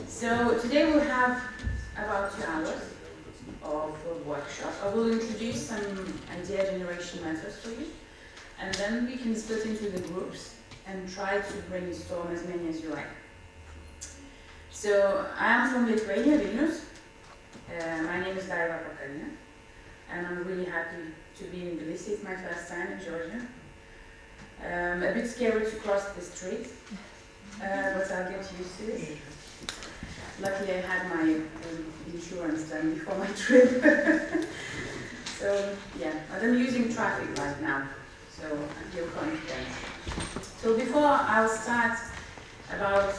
So today we'll have about 2 hours of a workshop. I will introduce some idea generation methods for you, and then we can split into the groups and try to brainstorm as many as you like. So I am from Lithuania, Vilnius. My name is Daiva, and I'm really happy to be in Tbilisi. It's my first time in Georgia. A bit scary to cross the street, but I'll get used to it. Luckily I had my insurance done before my trip. So yeah, but I'm using traffic right now, so I feel confident. So before I'll start about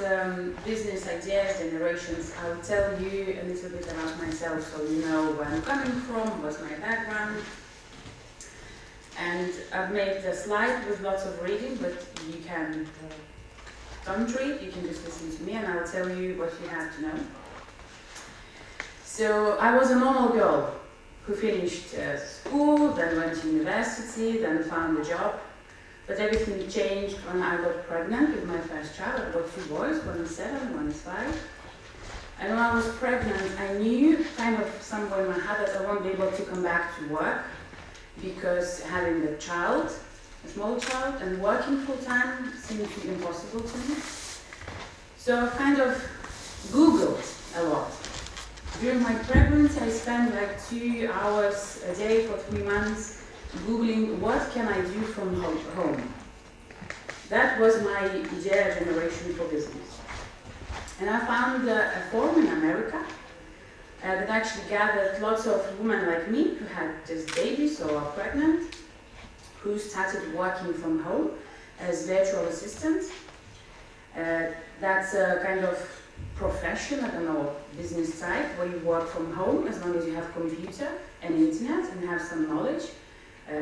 business ideas generations, I'll tell you a little bit about myself so you know where I'm coming from, what's my background. And I've made a slide with lots of reading, but you can don't read, you can just listen to me and I'll tell you what you have to know. So I was a normal girl who finished school, then went to university, then found a job. But everything changed when I got pregnant with my first child. I've got 2 boys, one is 7, one is 5. And when I was pregnant, I knew kind of somewhere in my heart that I won't be able to come back to work because having a child, a small child, and working full-time seemed to be impossible to me. So I kind of Googled a lot. During my pregnancy, I spent like 2 hours a day for 3 months Googling what can I do from home. That was my idea generation for business. And I found a forum in America that actually gathered lots of women like me who had just babies or are pregnant, who started working from home as virtual assistants. That's a kind of profession, I don't know, business type, where you work from home as long as you have computer and internet and have some knowledge.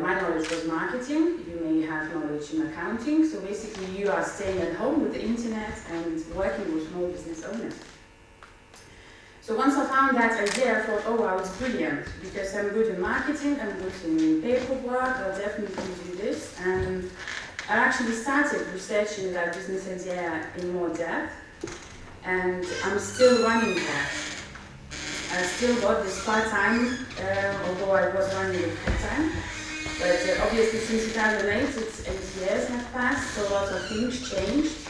My knowledge was marketing, you may have knowledge in accounting, so basically you are staying at home with the internet and working with small business owners. So once I found that idea, I thought, oh wow, it's brilliant, because I'm good in marketing, I'm good in paperwork, I'll definitely do this. And I actually started researching that business idea in more depth, and I'm still running that. I still got this part-time, although I was running it full-time. But obviously since 2008, it's 8 years have passed, so lots of things changed.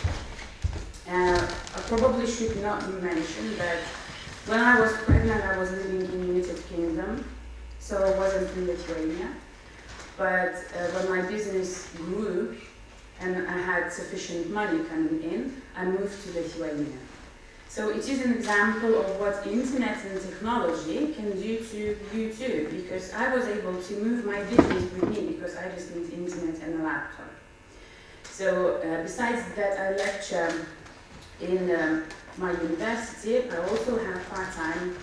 I probably should not mention that when I was pregnant, I was living in the United Kingdom, so I wasn't in Lithuania. But when my business grew and I had sufficient money coming in, I moved to Lithuania. So it is an example of what internet and technology can do to you too, because I was able to move my business with me because I just need internet and a laptop. So besides that, I lecture in my university. I also have part-time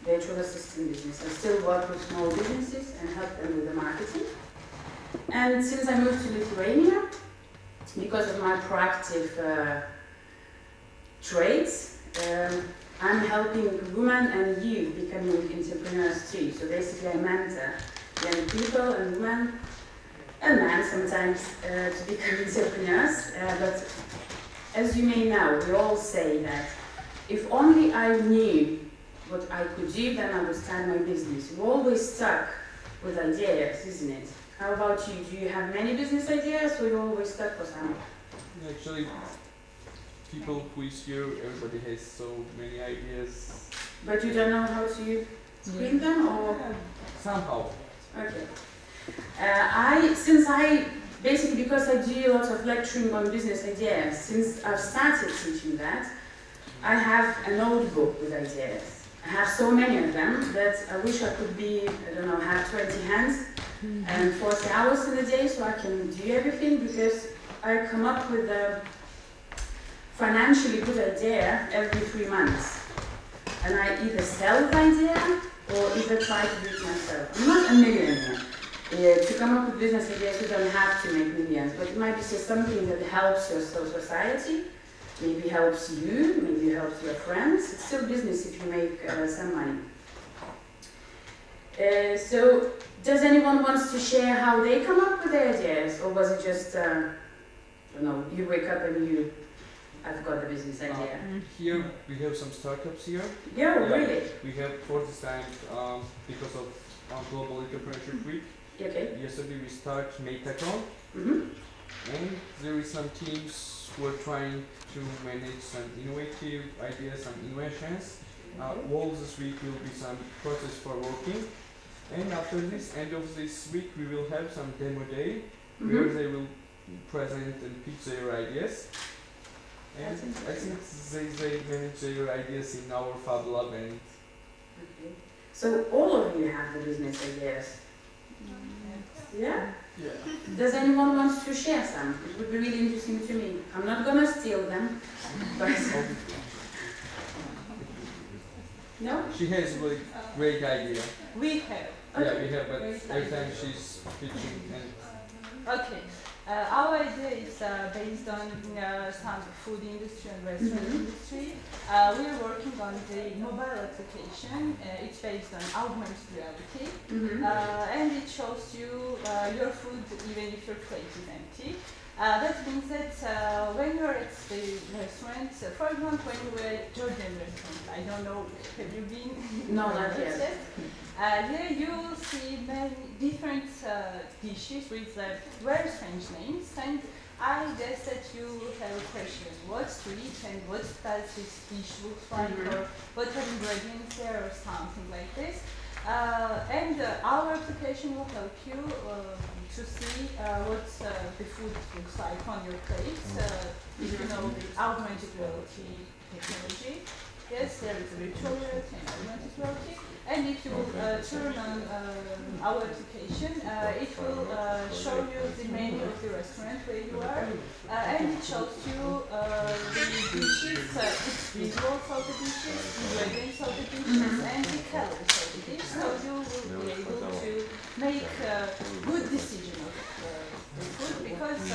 virtual assistant business. I still work with small businesses and help them with the marketing. And since I moved to Lithuania, because of my proactive traits, I'm helping women and youth becoming entrepreneurs too. So basically I mentor young people and women and men sometimes to become entrepreneurs. But as you may know, we all say that if only I knew what I could do, then I would start my business. We're always stuck with ideas, isn't it? How about you? Do you have many business ideas, or you're always stuck with some? Actually, people who is here, everybody has so many ideas. But you don't know how to screen them, or? Somehow. Okay. Basically, because I do lots of lecturing on business ideas, since I've started teaching that, I have a notebook with ideas. I have so many of them that I wish I could have 20 hands and 40 hours in a day so I can do everything, because I come up with a financially good idea every 3 months. And I either sell the idea or either try to do it myself. I'm not a millionaire. To come up with business ideas, you don't have to make millions, but it might be just something that helps your society, maybe helps you, maybe helps your friends. It's still business if you make some money. So, does anyone want to share how they come up with their ideas, or was it just, you wake up and you I've got the business idea. Here we have some startups here. Yeah, really? We have for this time because of Global Entrepreneurship Week. Okay. Yesterday we start Metathon, and there is some teams who are trying to manage some innovative ideas, some inventions. All this week will be some process for working, and after this end of this week we will have some demo day where they will present and pitch their ideas. And I think they manage their ideas in our Fab Lab. And okay. So all of you have the business ideas? Yeah? yeah. Does anyone want to share some? It would be really interesting to me. I'm not gonna steal them, but no? She has a really great idea. We have. Yeah, we have, but every time she's pitching and Okay. Our idea is based on some food industry and restaurant industry. We are working on the mobile application. It's based on augmented reality, and it shows you your food even if your plate is empty. That means that when you're at the restaurant, for example, when you were at Georgian restaurant, I don't know, have you been? No, not yet. Here you will see many different dishes with very strange names, and I guess that you have a question, what to eat and what does this dish look like, or what are ingredients there, or something like this. And our application will help you to see what the food looks like on your plate, if you know the augmented reality technology. Yes, there is a virtual reality and augmented reality. And if you turn on our application, it will show you the menu of the restaurant where you are, and it shows you the dishes, its visuals of the dishes, ingredients of the dishes, and the calories of the dish, so you will be able to make a good decision of the food, because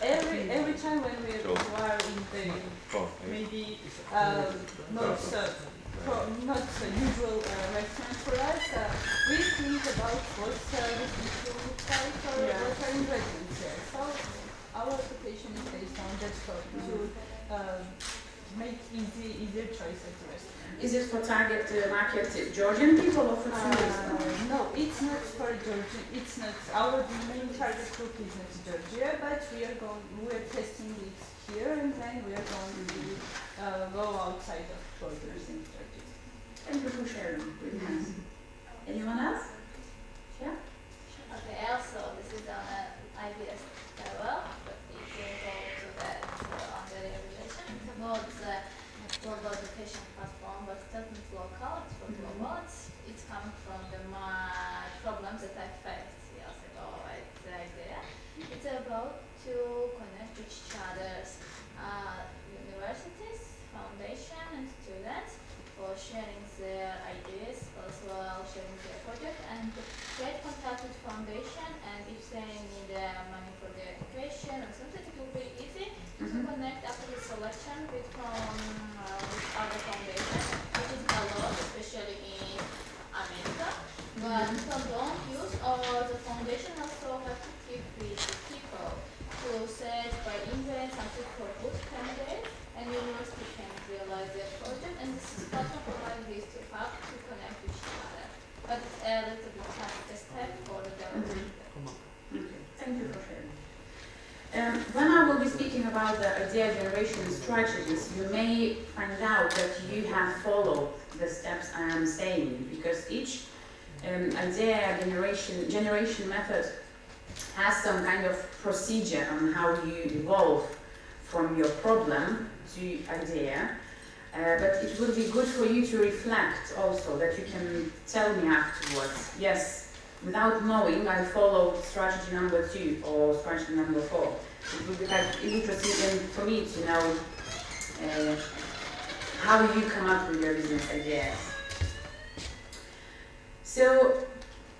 every time when we are in the maybe not usual restaurant for us, we think about what the dish will look like, or what are ingredients there. So our application is based on that to make easier choice at the restaurant. Is it for target market Georgian people or for tourists? No, it's not for Georgia. It's not our main target group is not Georgia, but we are testing it here, and then we are going to go outside of borders in Georgia. Thank you for sharing with us. Anyone else? Yeah? Okay, also this is on an IBS level, but if you go to that on the regulation, it's about the global education platform, but it's not local, it's for global. It's coming from the problems that I faced years ago at the idea. It's about to connect each other's universities, foundation and students for sharing their ideas, as well sharing their project, and get contact with foundation, and if they need money for their education or something, it will be easy to connect after the selection with other foundations, which is a lot, especially in America. But people don't use, or the foundation also have to keep with people to search by email something for good candidates, and university can realize their project, and this is platform providing this to help to connect with each other. But that's a bit a step for the development. Okay. Thank you for sharing. When I will be speaking about the idea generation strategies, you may find out that you have followed the steps I am saying, because each idea generation method has some kind of procedure on how you evolve from your problem to idea, but it would be good for you to reflect also, that you can tell me afterwards, yes, without knowing I followed strategy number 2 or strategy number 4. It would be quite interesting for me to know how you come up with your business ideas. So,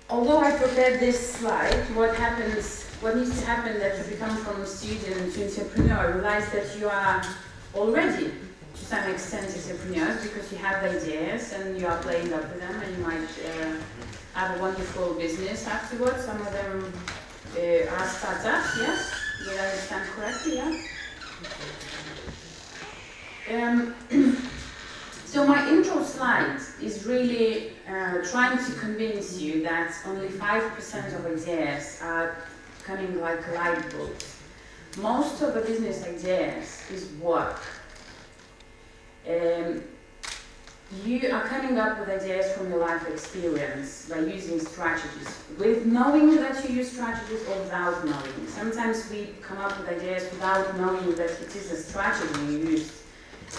although I prepared this slide, what needs to happen that you become from student to entrepreneur? I realize that you are already, to some extent, entrepreneurs, because you have ideas and you are playing up with them, and you might have a wonderful business afterwards. Some of them are startups, yes? Did I understand correctly, yeah? So my intro slide is really trying to convince you that only 5% of ideas are coming like light bulbs. Most of the business ideas is work. You are coming up with ideas from your life experience by using strategies, with knowing that you use strategies or without knowing. Sometimes we come up with ideas without knowing that it is a strategy you use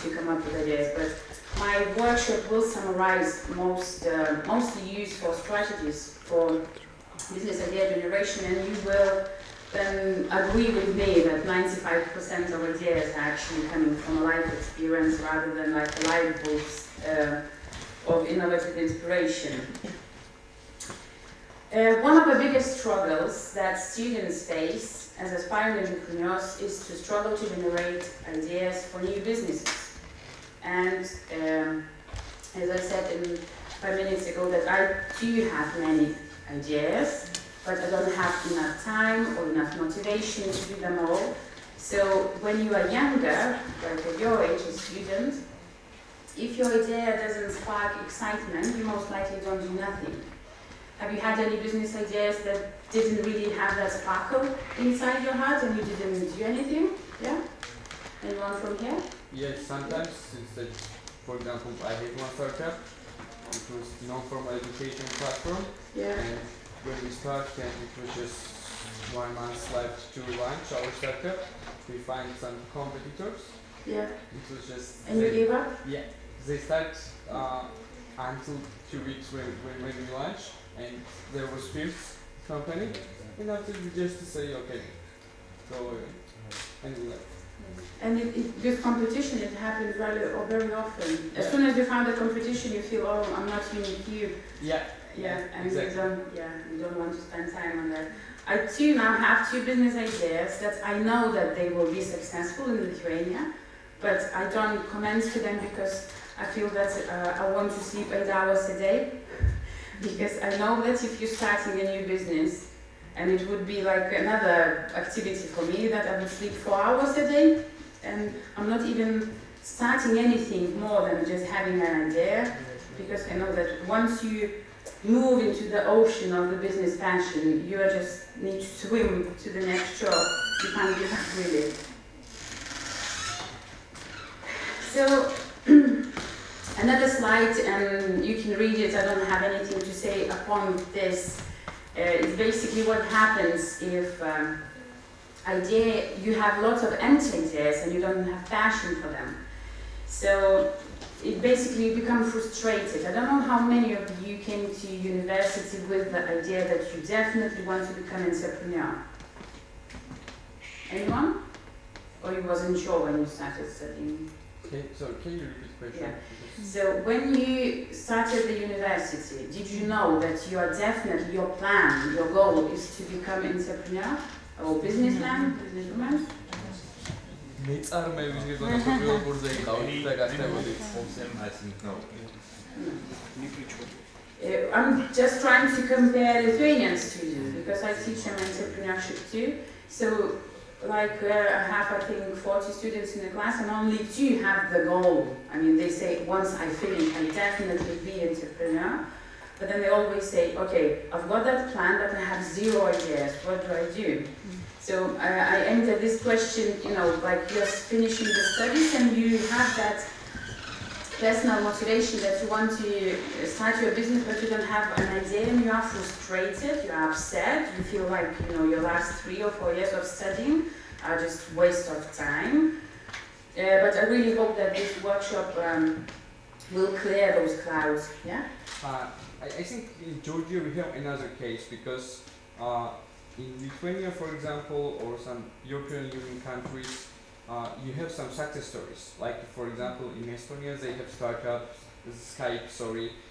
to come up with ideas. But my workshop will summarize mostly useful strategies for business idea generation, and you will then agree with me that 95% of ideas are actually coming from a life experience rather than like light bulbs of innovative inspiration. One of the biggest struggles that students face as aspiring entrepreneurs is to struggle to generate ideas for new businesses. And as I said 5 minutes ago, that I do have many ideas, but I don't have enough time or enough motivation to do them all. So when you are younger, like at your age, a student, if your idea doesn't spark excitement, you most likely don't do nothing. Have you had any business ideas that didn't really have that sparkle inside your heart and you didn't do anything? Yeah? Anyone from here? Yes, sometimes it's like, for example, I had one startup. It was non-formal education platform. Yeah. And when we started, and it was just 1 month left to launch our startup, we find some competitors. Yeah. It was just. And you gave up? Yeah. They start until 2 weeks when we launch, and there was fifth company, and after we just say okay, go away, and we left. And this competition, it happens very often. As soon as you find the competition, you feel, oh, I'm not unique here. Yeah. Yeah, and exactly. you don't want to spend time on that. I too now have 2 business ideas that I know that they will be successful in Lithuania, but I don't comment to them because I feel that I want to sleep 8 hours a day. Because I know that if you're starting a new business, and it would be like another activity for me, that I would sleep 4 hours a day, and I'm not even starting anything more than just having an idea, because I know that once you move into the ocean of the business passion, you just need to swim to the next shore. You can't give up really. So another slide, and you can read it. I don't have anything to say upon this. It's basically what happens if you have lots of empty ideas and you don't have passion for them. So it basically become frustrated. I don't know how many of you came to university with the idea that you definitely want to become an entrepreneur. Anyone? Or you wasn't sure when you started studying? Okay, so can you repeat the question? Yeah. So when you started the university, did you know that you are definitely, your plan, your goal is to become an entrepreneur or businessman, businesswoman? მეწარმეობის გეგონა გლობურზე იყავით და გასწავლით. I'm just trying to compare Lithuanian students because I teach them entrepreneurship too. So like I have, I think, 40 students in the class and only 2 have the goal. I mean, they say, once I finish, I'll definitely be an entrepreneur. But then they always say, okay, I've got that plan, but I have 0 ideas. What do I do? So I aimed at this question, like you're finishing the studies and you have that personal motivation that you want to start your business, but you don't have an idea and you are frustrated, you are upset, you feel like your last 3 or 4 years of studying are just waste of time. But I really hope that this workshop will clear those clouds. Yeah. I think in Georgia we have another case because in Lithuania, for example, or some European Union countries, you have some success stories. Like, for example, in Estonia, they have startups, Skype,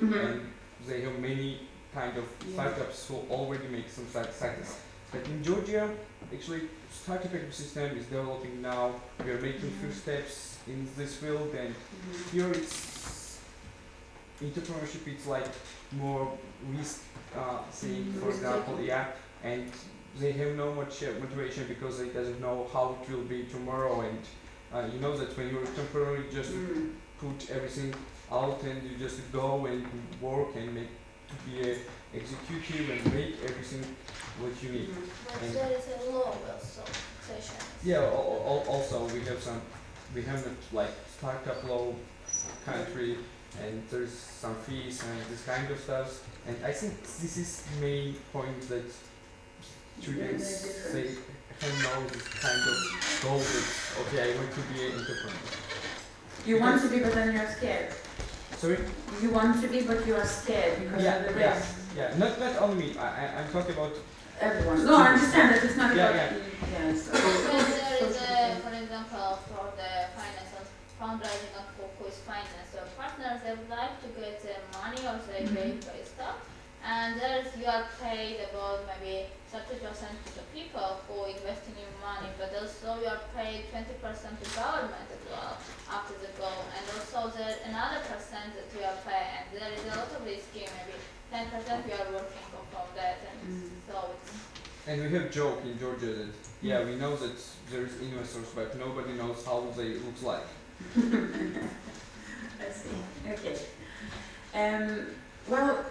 and they have many kind of startups who already make some success. But in Georgia, actually, startup ecosystem is developing now. We are making few steps in this field, and here it's entrepreneurship. It's like more risk thing, for example, and they have no much motivation because they doesn't know how it will be tomorrow, and You know that when you're temporary, just put everything out and you just go and work and make to be a executive and make everything what you need. But And there is a law also, session. yeah, also we have like startup law country, and there's some fees and this kind of stuff. And I think this is the main point that students say can know this kind of goal that okay, I want to be an entrepreneur. You want to be, but then you're scared. Sorry? You want to be, but you are scared because of the risk. Not only me. I'm talking about Everyone. No, I understand that it's not about it's When there is a, for example, for the financial fundraising of who is finance or partners, they would like to get money or they pay for stuff. And there's you are paid about maybe 30% to the people who invest in your money, but also you are paid 20% to government as well after the goal, and also there's another percent that you are paid, and there is a lot of risk here, maybe 10% you are working from that, and so it's. and we have joke in Georgia that we know that there is investors, but nobody knows how they look like. I see. Okay. Well,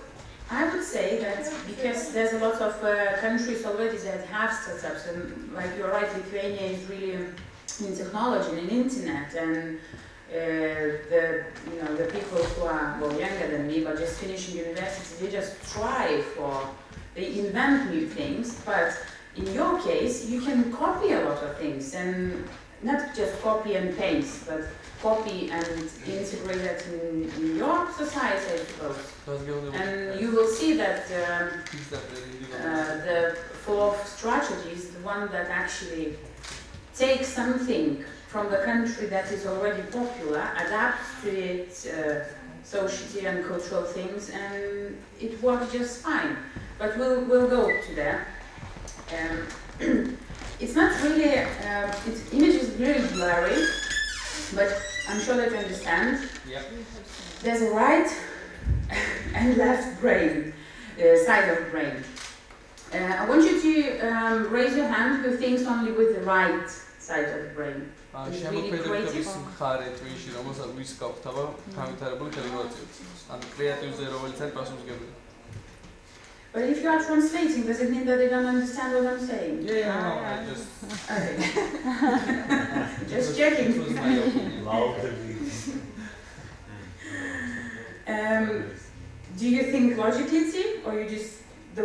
I would say that because there's a lot of countries already that have startups, and like you're right, Lithuania is really in technology and internet, and the people who are younger than me but just finishing university, they just strive for, they invent new things. But in your case, you can copy a lot of things, and not just copy and paste, but copy and integrate that in your society, I suppose. And you will see that the flow of strategy is the one that actually takes something from the country that is already popular, adapts to its society and cultural things, and it works just fine. But we'll go to that. It's not really, its image is really blurry, but I'm sure that you understand. Yep. There's a right and left brain, side of brain. I want you to raise your hand who thinks only with the right side of the brain. შემოქმედებითობის მხარე twin-ში, რომელსაც ვისკავთ, აბა, განვითარებული კალკულაციით. ან კრეატივზე რომელიც არის პასუხისმგებელი. But if you are translating, does it mean that they don't understand what I'm saying? Yeah, no, I just Okay. Just checking. It was my opinion. Do you think logically, or you just the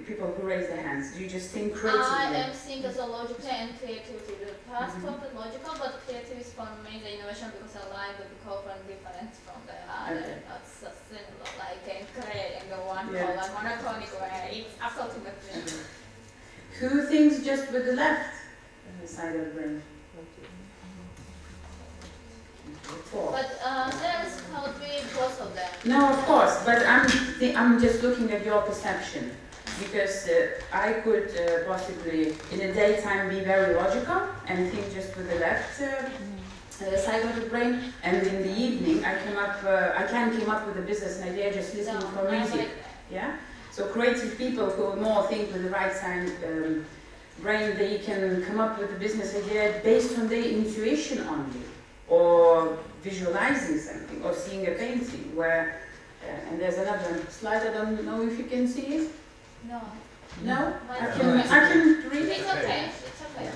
people who raise their hands? Do you just think creatively? I am seeing as a logical and creativity. The past of the logical, but creative is for me the innovation because I like the different from the other. Okay. Not so similar, like and create in the one Yeah. color monotonic way. It's absolutely different. Who thinks just with the left side of the brain? Four. But there's how to be both of them. No, of course, but I'm just looking at your perception, because I could possibly in the daytime be very logical and think just with the left side of the brain, and in the evening I can come up with a business idea just listening for music. Yeah. So creative people who more think with the right side brain, they can come up with a business idea based on their intuition only, or visualizing something, or seeing a painting. Where and there's another slide. I don't know if you can see it. No. No, But I can read it. It's okay. It's okay.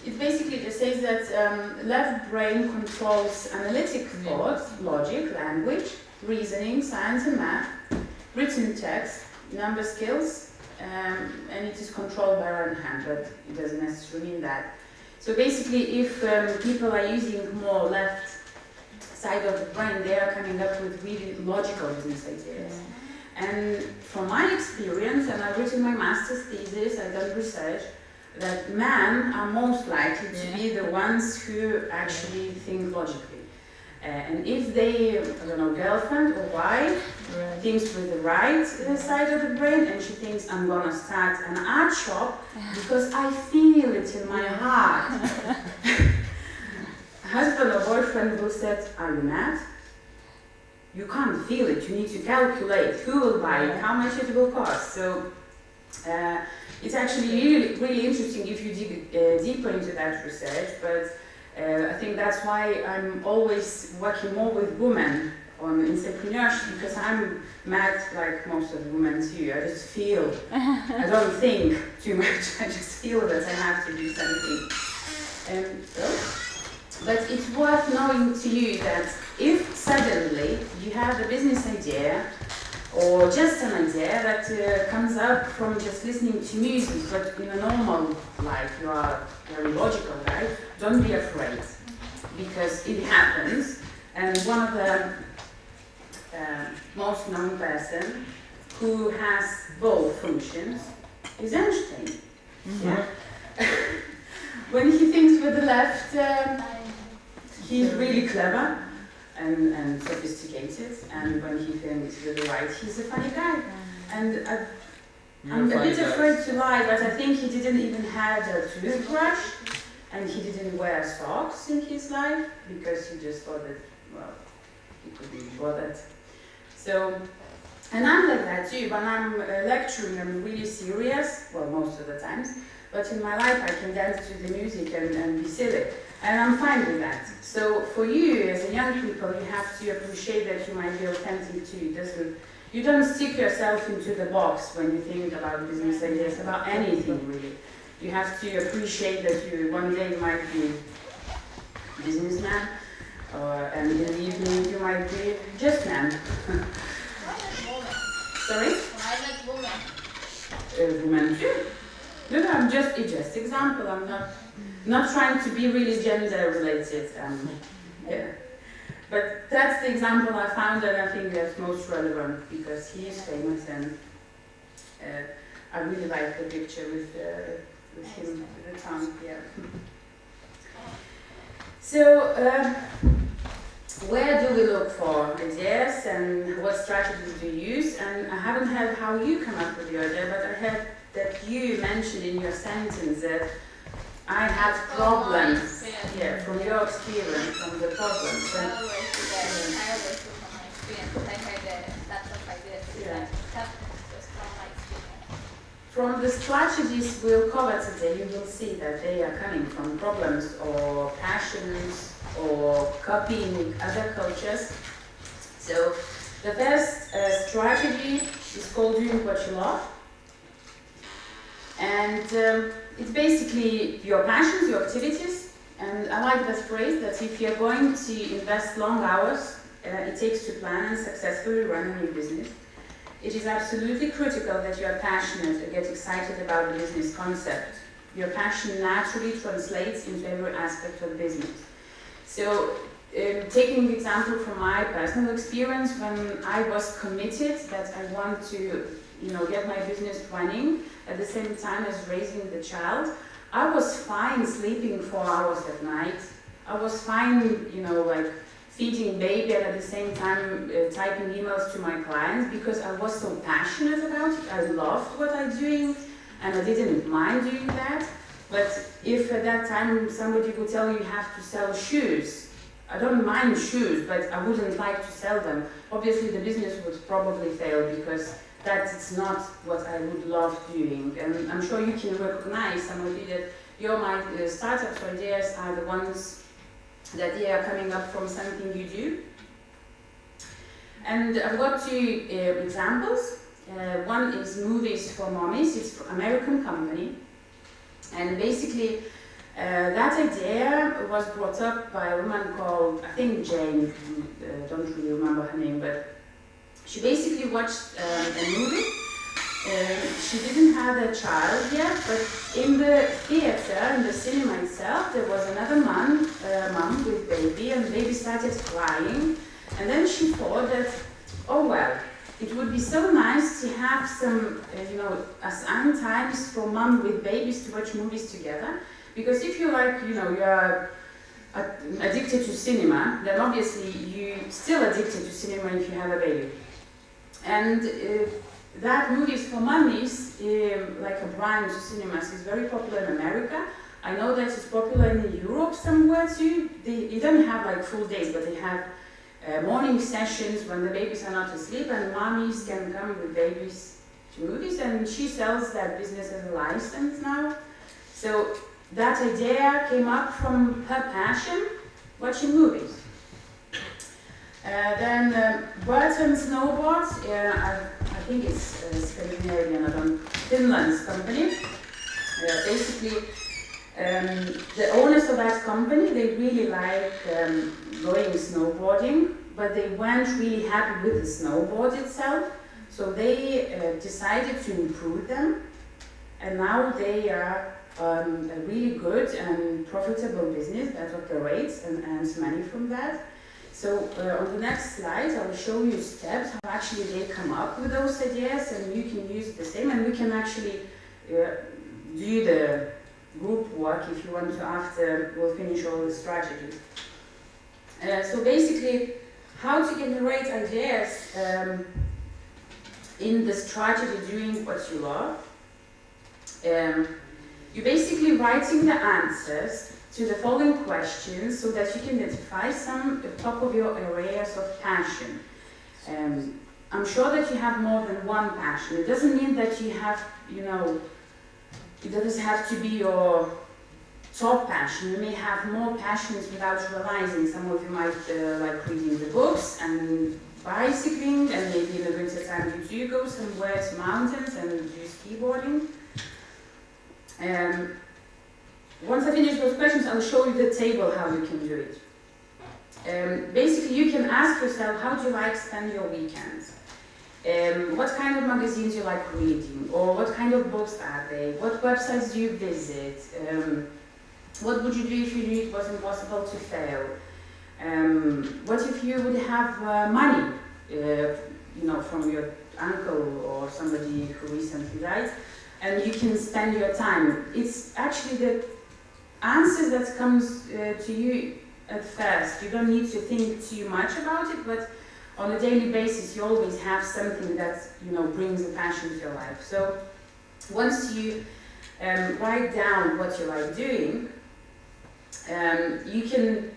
It basically just says that left brain controls analytic thought, logic, language, reasoning, science and math, written text, number skills, and it is controlled by right hand, but it doesn't necessarily mean that. So basically, if people are using more left side of the brain, they are coming up with really logical business ideas. And from my experience, and I've written my master's thesis, I've done research, that men are most likely to be the ones who actually think logically. And if they, I don't know, girlfriend or wife thinks with the right side of the brain, and she thinks, I'm gonna start an art shop because I feel it in my heart. Husband or boyfriend will say, are you mad? You can't feel it, you need to calculate who will buy it, how much it will cost. So it's actually really, really interesting if you dig deeper into that research, but I think that's why I'm always working more with women on entrepreneurship, because I'm mad like most of the women too. I just feel, I don't think too much, I just feel that I have to do something. But it's worth knowing to you that if suddenly you have a business idea or just an idea that comes up from just listening to music, but in a normal life you are very logical, right? Don't be afraid, because it happens. And one of the most known person who has both functions is Einstein. Yeah. When he thinks with the left, he's really clever and sophisticated, and when he thinks with the right, he's a funny guy. And I'm a bit afraid to lie, but I think he didn't even have a toothbrush, and he didn't wear socks in his life, because he just thought that, well, he couldn't be bothered. So, and I'm like that too. When I'm lecturing, I'm really serious, well, most of the times, but in my life I can dance to the music and be silly, and I'm fine with that. So for you, as a young people, you have to appreciate that you might be authentic too. You don't stick yourself into the box when you think about business ideas, about anything really. You have to appreciate that you one day might be a businessman, and in the evening you might be just man. Sorry? Why not woman? Women too. No, I'm just example. I'm not trying to be really gender related. Yeah. But that's the example I found that I think that's most relevant, because he is famous, and I really like the picture with him with the tongue. Yeah. So where do we look for ideas, and what strategies do you use? And I haven't heard how you come up with your idea, but I heard that you mentioned in your sentence that I have problems. Yeah, from your experience, from the problems. I always do that. I always do from my experience. I had lots of ideas. Yeah. That's just from my experience. From the strategies we'll cover today, you will see that they are coming from problems or passions or copying other cultures. So the first strategy is called doing what you love. And it's basically your passions, your activities. And I like that phrase, that if you're going to invest long hours, it takes to plan and successfully run a new business. It is absolutely critical that you are passionate and get excited about the business concept. Your passion naturally translates into every aspect of business. So, taking the example from my personal experience, when I was committed that I want to, get my business running at the same time as raising the child, I was fine sleeping 4 hours at night. I was fine, feeding baby and at the same time typing emails to my clients, because I was so passionate about it. I loved what I'm doing, and I didn't mind doing that. But if at that time somebody would tell you have to sell shoes, I don't mind shoes, but I wouldn't like to sell them. Obviously the business would probably fail, because that's not what I would love doing. And I'm sure you can recognize, some of you, that your startups or ideas are the ones that they are coming up from something you do. And I've got two examples. One is Movies for Mommies. It's an American company. And basically, that idea was brought up by a woman called, I think, Jane. Don't really remember her name, but she basically watched a movie. She didn't have a child yet, but in the theater, in the cinema itself, there was another mom with baby, and the baby started crying. And then she thought that, oh well, it would be so nice to have some, assigned times for mom with babies to watch movies together. Because if you you're addicted to cinema, then obviously you're still addicted to cinema if you have a baby. And that Movies for Mummies, like a brand to cinemas, is very popular in America. I know that it's popular in Europe somewhere too. They don't have full days, but they have morning sessions when the babies are not asleep, and mummies can come with babies to movies, and she sells that business as a license now. So that idea came up from her passion, watching movies. Then Burton Snowboards, I think it's Scandinavian, I don't, Finland's company. Basically, the owners of that company, they really like going snowboarding, but they weren't really happy with the snowboard itself, so they decided to improve them, and now they are a really good and profitable business that operates and earns money from that. So on the next slide, I will show you steps how actually they come up with those ideas, and you can use the same, and we can actually do the group work if you want to after we'll finish all the strategy. So basically, how to generate ideas in the strategy doing what you love. You're basically writing the answers to the following questions so that you can identify some top of your areas of passion. I'm sure that you have more than one passion. It doesn't mean that you have, it doesn't have to be your top passion. You may have more passions without realizing. Some of you might like reading the books and bicycling, and maybe in the winter time you do go somewhere to mountains and do skateboarding. Once I finish those questions, I'll show you the table how you can do it. Basically, you can ask yourself, how do you like spend your weekends? What kind of magazines you like reading, or what kind of books are they? What websites do you visit? What would you do if you knew it was impossible to fail? What if you would have money, from your uncle or somebody who recently died, and you can spend your time? It's actually the answers that comes to you at first. You don't need to think too much about it, but on a daily basis, you always have something that brings a passion to your life. So once you write down what you like doing, you can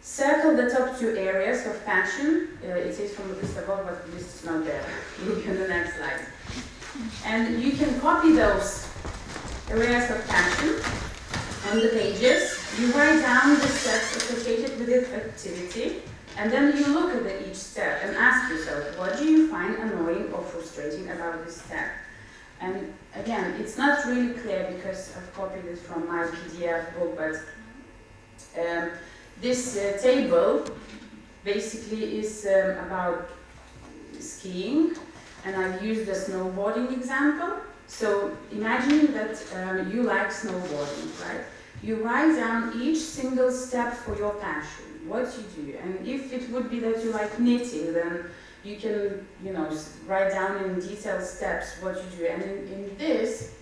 circle the top 2 areas of passion. It is from the list above, but the list is not there. Look on the next slide. And you can copy those areas of passion on the pages. You write down the steps associated with this activity, and then you look at each step and ask yourself, what do you find annoying or frustrating about this step? And again, it's not really clear because I've copied it from my PDF book, but this table basically is about skiing, and I've used the snowboarding example. So imagine that you like snowboarding, right? You write down each single step for your passion, what you do. And if it would be that you like knitting, then you can, write down in detailed steps what you do. And in this,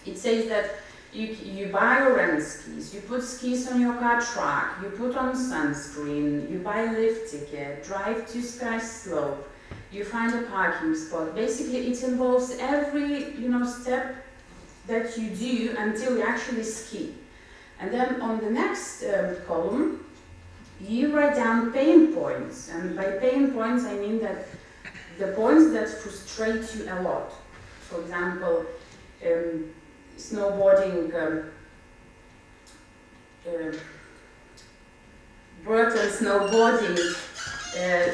it says that you buy or rent skis, you put skis on your car track, you put on sunscreen, you buy a lift ticket, drive to ski slope, you find a parking spot. Basically, it involves every, step that you do until you actually ski. And then on the next column, you write down pain points. And by pain points, I mean that the points that frustrate you a lot. For example, snowboarding, Burton snowboarding,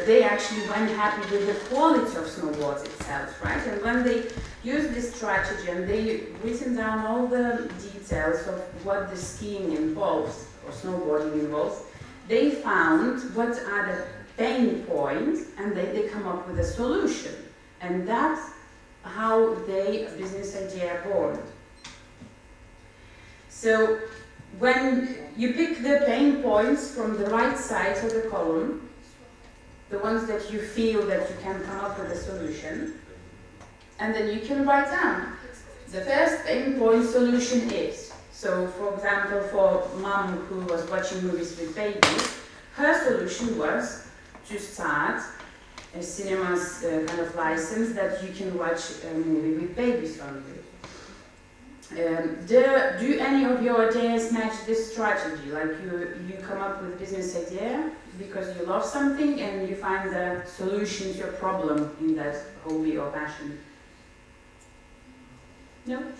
they actually weren't happy with the quality of snowboards itself, right? And when they used this strategy and they written down all the details of what the skiing involves, or snowboarding involves, they found what are the pain points, and they come up with a solution. And that's how a business idea born. So when you pick the pain points from the right side of the column, the ones that you feel that you can come up with a solution, and then you can write down. The first pain point solution is, so for example, for mom who was watching movies with babies, her solution was to start a cinema's kind of license that you can watch a movie with babies on it. Do any of your ideas match this strategy? Like you come up with a business idea because you love something and you find the solution to your problem in that hobby or passion? No? Okay.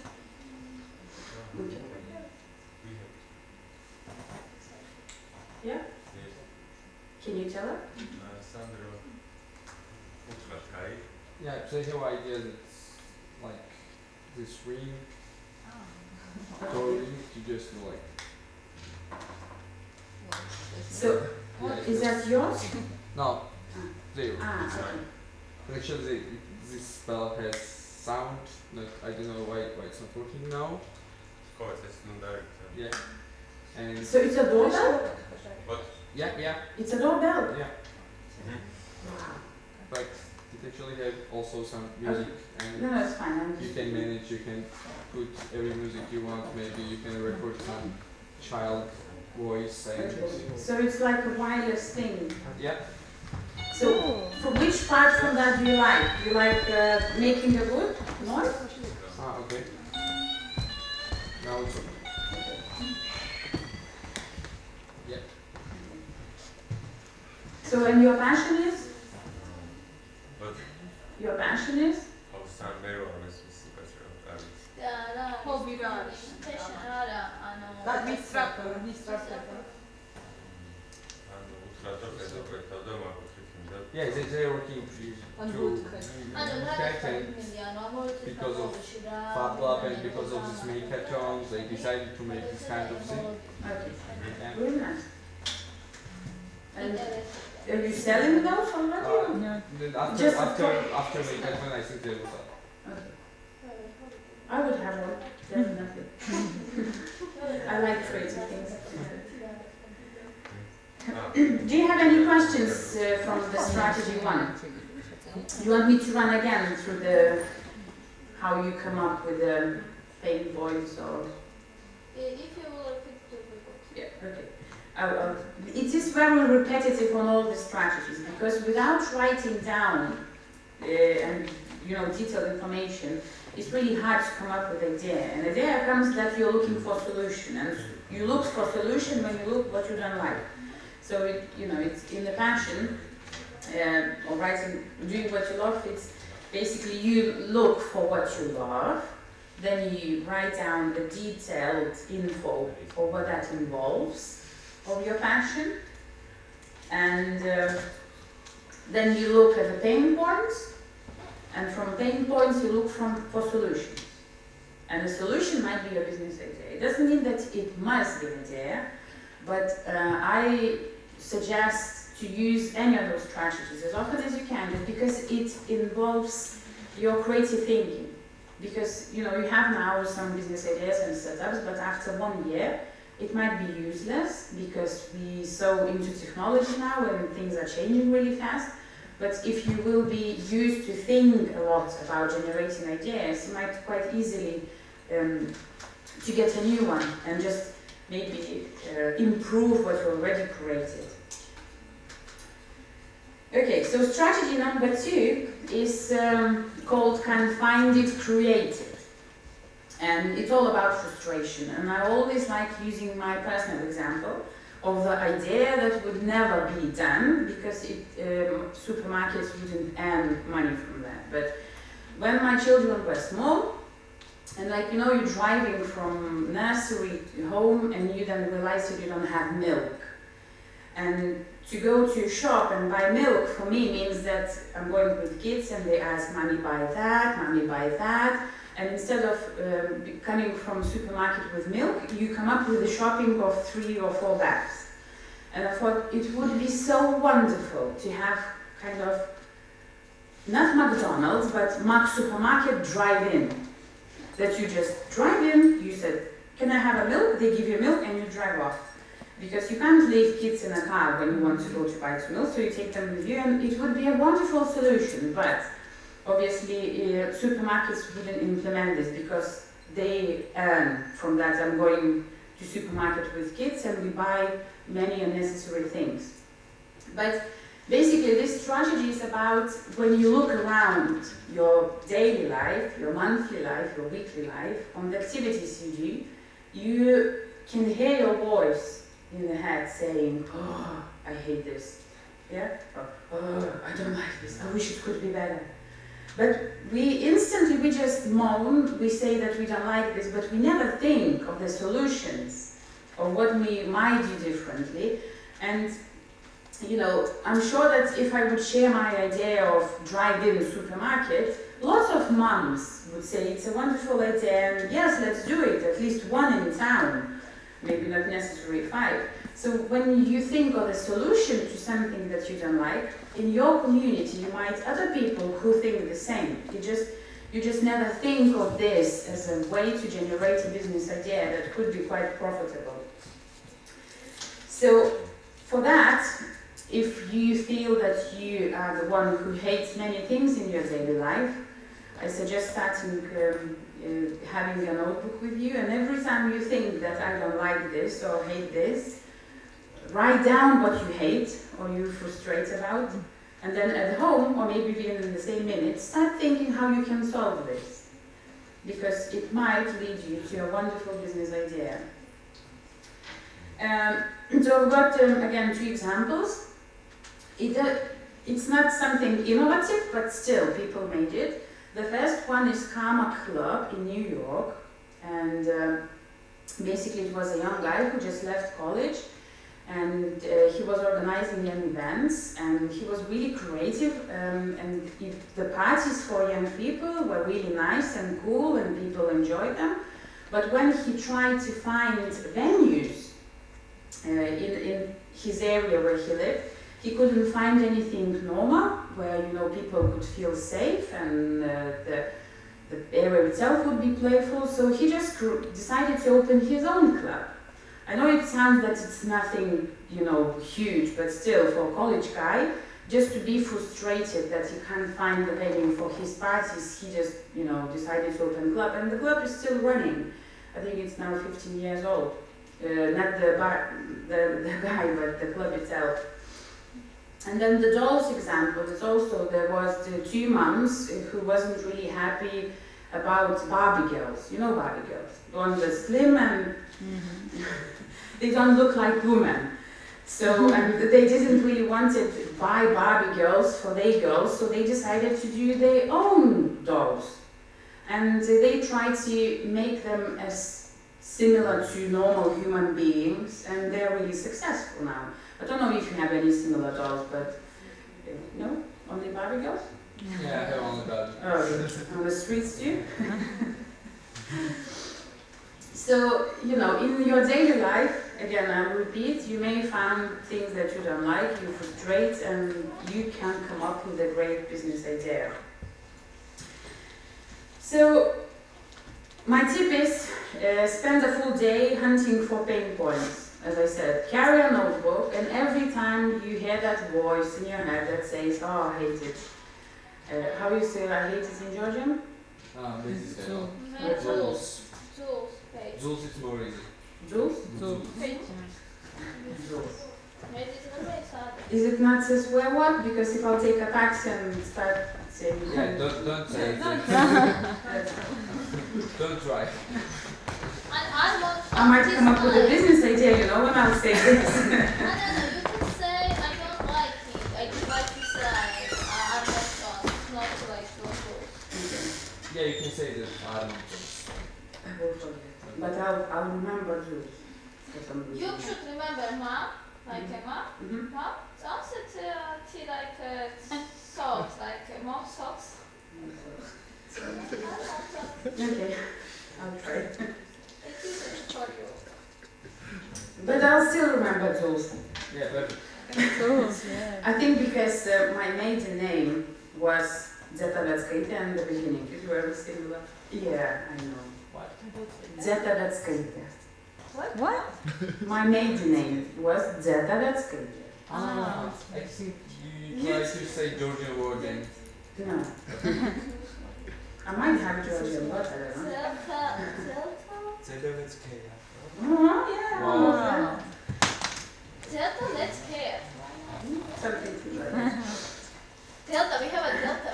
We Yeah? Yes. Can you tell her? Sandro. Yeah, they have ideas. It's like this ring, or ring. You just do like. So, Yeah, is that yours? No, zero. Okay. Actually, this spell has sound. That I don't know why it's not working now. Of course, it's not direct. Yeah, and So it's a doorbell? yeah, It's a doorbell? yeah. Wow. But it actually have also some music, and No, it's fine. I'm you just... can manage. You can put every music you want. Maybe you can record some child voice and So it's like a wireless thing. yeah. So, for which part from that do you like? You like making a good noise? Ah, okay. Now it's okay. Yeah. So, and your passion is? But Your passion is? how Sandro honestly better. Hobby가 Yeah, they're working to patent because of Fab Lab and because of this hackathon, they decided to make this kind of thing. Okay. Yeah. Very nice. And are you selling those already? Then after Just after hackathon, I think they will start. Okay. I would have one, definitely. I like creative things. Do you have any questions from the strategy one? You want me to run again through the how you come up with the pain points or? If you will repeat the Yeah, okay. It is very repetitive on all the strategies because without writing down and detailed information, it's really hard to come up with an idea. And the idea comes that you're looking for solution, and you look for solution when you look what you don't like. So it's in the passion or writing, doing what you love. It's basically you look for what you love, then you write down the detailed info of what that involves of your passion, and then you look at the pain points, and from pain points you look for solutions. And the solution might be your business idea. It doesn't mean that it must be an idea, but I suggest to use any of those strategies as often as you can, just because it involves your creative thinking. Because you have now some business ideas and setups, but after 1 year it might be useless because we're so into technology now and things are changing really fast. But if you will be used to think a lot about generating ideas, you might quite easily to get a new one and just maybe improve what you already created. Okay, so strategy number 2 is called Find It Creative. And it's all about frustration. And I always like using my personal example of the idea that would never be done because supermarkets wouldn't earn money from that. But when my children were small, and you're driving from nursery to home and you then realize that you don't have milk. And to go to a shop and buy milk for me means that I'm going with kids and they ask, Mommy buy that, Mommy buy that. And instead of coming from supermarket with milk, you come up with a shopping of 3 or 4 bags. And I thought it would be so wonderful to have not McDonald's, but Mac Supermarket drive-in. That you just drive in, you said, can I have a milk? They give you milk and you drive off. Because you can't leave kids in a car when you want to go to buy some milk, so you take them with you, and it would be a wonderful solution. But obviously, supermarkets wouldn't implement this because they earn from that. I'm going to supermarket with kids and we buy many unnecessary things. But basically, this strategy is about when you look around your daily life, your monthly life, your weekly life, on the activities you do, you can hear your voice in the head saying, oh, I hate this, yeah? Or, oh, I don't like this, I wish it could be better. But we just moan, we say that we don't like this, but we never think of the solutions, of what we might do differently. And I'm sure that if I would share my idea of drive-in supermarket, lots of moms would say it's a wonderful idea and yes, let's do it, at least one in town, maybe not necessarily 5. So when you think of a solution to something that you don't like, in your community you might other people who think the same. You just never think of this as a way to generate a business idea that could be quite profitable. So for that, if you feel that you are the one who hates many things in your daily life, I suggest starting having a notebook with you, and every time you think that I don't like this or hate this, write down what you hate or you frustrate about, and then at home, or maybe even in the same minute, start thinking how you can solve this, because it might lead you to a wonderful business idea. So I've got, again, 2 examples. It's not something innovative, but still people made it. The first one is Karma Club in New York, and basically it was a young guy who just left college, and he was organizing young events, and he was really creative, and the parties for young people were really nice and cool, and people enjoyed them. But when he tried to find venues in his area where he lived, he couldn't find anything normal, where people could feel safe and the area itself would be playful. So he just decided to open his own club. I know it sounds that it's nothing, huge, but still, for a college guy, just to be frustrated that he can't find the venue for his parties, he just, decided to open a club, and the club is still running. I think it's now 15 years old. Not the guy, but the club itself. And then the dolls example is also, there was the 2 moms who wasn't really happy about Barbie girls. You know Barbie girls? The ones that are slim and they don't look like women. So and they didn't really want to buy Barbie girls for their girls, so they decided to do their own dolls. And they tried to make them as similar to normal human beings, and they're really successful now. I don't know if you have any similar dolls, but no? Only Barbie girls? Yeah, I have only Barbie. Oh, on the streets too? So, in your daily life, again, I repeat, you may find things that you don't like, you frustrate, and you can come up with a great business idea. So, my tip is spend a full day hunting for pain points. As I said, carry a notebook, and every time you hear that voice in your head that says, oh, I hate it. How do you say I hate it in Georgian? Jules. Jules, It's more easy. Jules? Jules. Is it not a swear word? Because if I'll take a taxi and start saying... Yeah, don't say it. Don't try. I might come up with a business idea, when I'll say this. No, you can say I don't like it. I just like to say I'm not like those. Yeah, you can say that. But I'll remember Jules. You should remember mom, like a mom. Mom, also to like socks, like mom socks. Okay, I'll try. It's easy for you. But I'll still remember Jules. Yeah, but I think because my maiden name was Zeta in the beginning. Is very similar. Yeah, I know. what? Zeta. What? My maiden name was Zeta. I think you try to say Georgian word and No. I might have Georgian word, I don't know. Delta. Yeah. Wow. Delta, let's care. Something like that. Delta, we have a delta.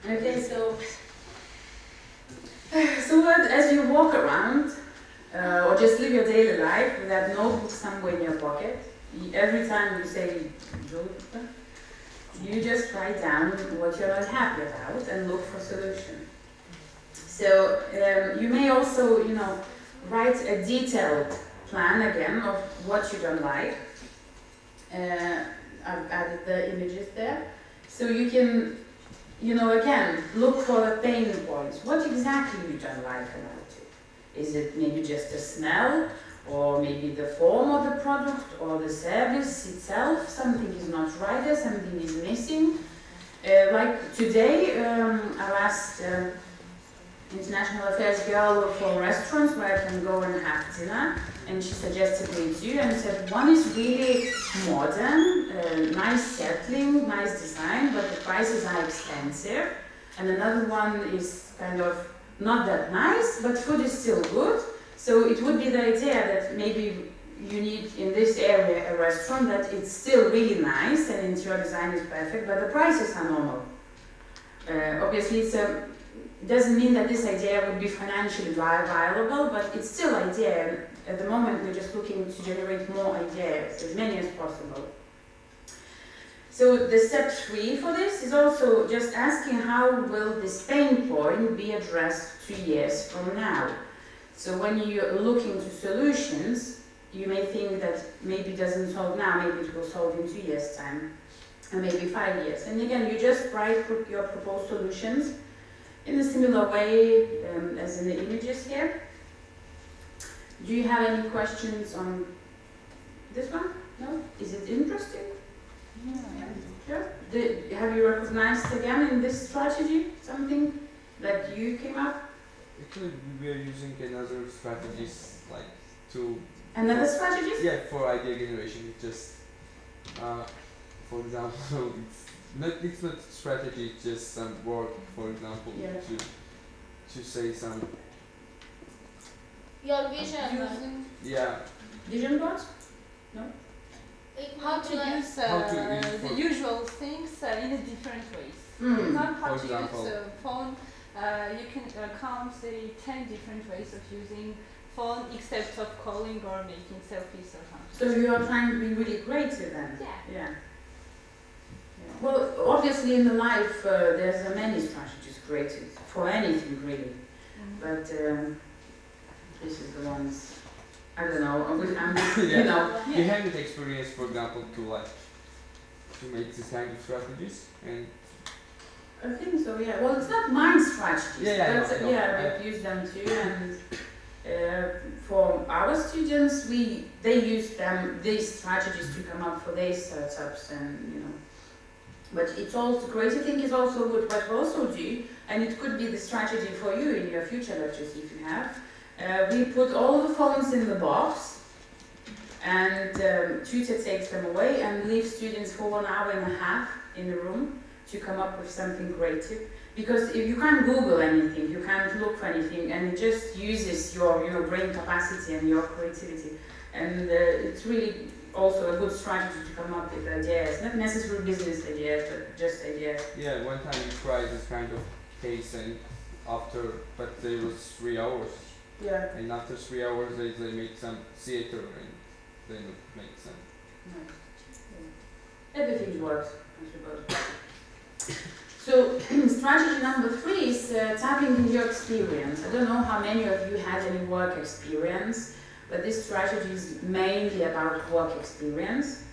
Okay, so as you walk around, or just live your daily life with that notebook somewhere in your pocket, every time you say Jules, you just write down what you're not happy about and look for solution. So you may also, write a detailed plan again of what you don't like. I've added the images there. So you can, again, look for the pain points. What exactly you don't like about it? Is it maybe just the smell, or maybe the form of the product, or the service itself? Something is not right there, something is missing. Like today, I asked International Affairs girl for restaurants where I can go and have dinner, and she suggested me two and said one is really modern, nice settling, nice design, but the prices are expensive, and another one is kind of not that nice, but food is still good. So it would be the idea that maybe you need in this area a restaurant that it's still really nice and interior design is perfect, but the prices are normal. Obviously it doesn't mean that this idea would be financially viable, but it's still an idea. At the moment, we're just looking to generate more ideas, as many as possible. So the step 3 for this is also just asking how will this pain point be addressed 2 years from now. So when you're looking to solutions, you may think that maybe it doesn't solve now, maybe it will solve in 2 years' time, and maybe 5 years. And again, you just write your proposed solutions in a similar way as in the images here. Do you have any questions on this one? No? Is it interesting? Sure. Have you recognized again in this strategy something that you came up? Actually, we are using another strategies like to. Another strategies? Yeah, for idea generation. It's just, for example, it's not strategy. It's just some work. For example, Yeah. to say some. Your vision. Yeah. Vision boards? How to use the usual things in a different ways. Not how For to example. use phone. You can count, say, 10 different ways of using phone, except of calling or making selfies or something. So you are trying to be really creative then? Yeah. Yeah. Well, obviously in the life there's many strategies created for anything really, but this is the ones, I don't know, Yeah. You have the experience, for example, to make this kind of strategies, and I think so, yeah. Well, it's not my strategies, Yeah, but I know. I've used them too, and for our students, they use these strategies to come up for their startups, and But it's also creative thinking is also good. What we also do, and it could be the strategy for you in your future lectures if you have. We put all the phones in the box, and tutor takes them away and leaves students for 1.5 hours in the room to come up with something creative. Because if you can't Google anything, you can't look for anything, and it just uses your brain capacity and your creativity. And it's really also a good strategy to come up with ideas, not necessarily business ideas, but just ideas. yeah, one time we tried this kind of case, and but there was 3 hours, Yeah. and after 3 hours they made some theater, and then make some. Nice. Yeah. Everything works, I suppose. So strategy number 3 is tapping into your experience. I don't know how many of you had any work experience, but this strategy is mainly about work experience.